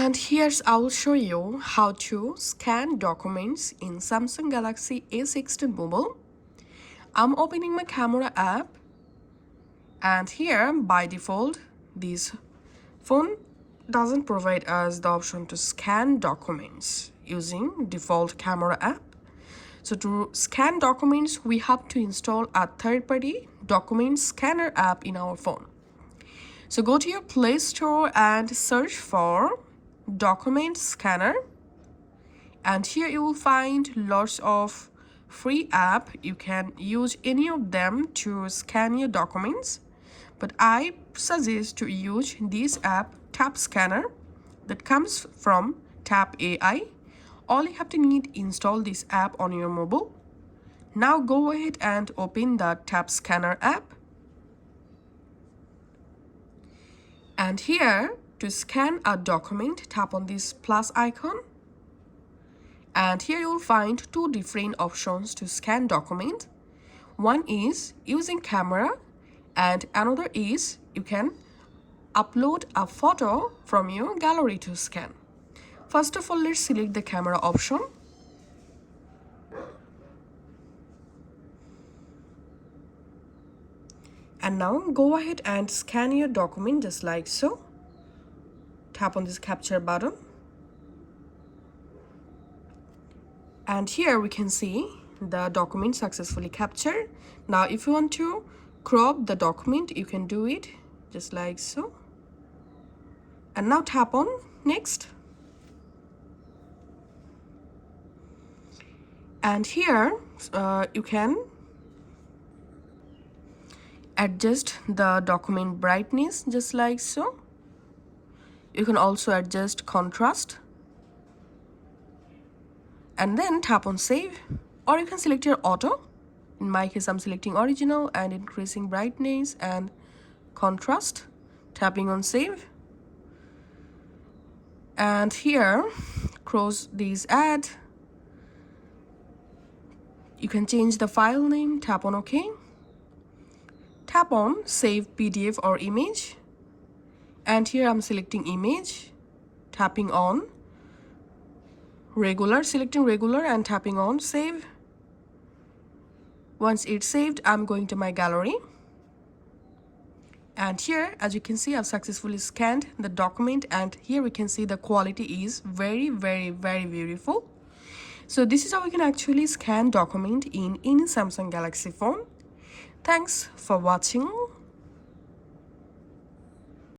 And here's I will show you how to scan documents in Samsung Galaxy A16 mobile. I'm opening my camera app, and here by default this phone doesn't provide us the option to scan documents using default camera app. So to scan documents, we have to install a third-party document scanner app in our phone. So go to your Play Store and search for document scanner, and here you will find lots of free app. You can use any of them to scan your documents, but I suggest to use this app Tap Scanner that comes from Tap AI. All you have to need install this app on your mobile. Now go ahead and open the Tap Scanner app. And here, to scan a document, tap on this plus icon. And here you will find two different options to scan document. One is using camera, and another is you can upload a photo from your gallery to scan. First of all, let's select the camera option. And now go ahead and scan your document just like so. Tap on this capture button. And here we can see the document successfully captured. Now if you want to crop the document, you can do it just like so. And now tap on next. And here you can adjust the document brightness just like so. You can also adjust contrast. And then tap on save, or you can select your auto. In my case, I'm selecting original and increasing brightness and contrast. Tapping on save. And here, close this ad. You can change the file name, tap on OK. Tap on save PDF or image. And here I'm selecting image, tapping on regular, selecting regular and tapping on save. Once it's saved, I'm going to my gallery. And here, as you can see, I've successfully scanned the document, and here we can see the quality is very beautiful. So this is how we can actually scan document in any Samsung Galaxy phone. Thanks for watching.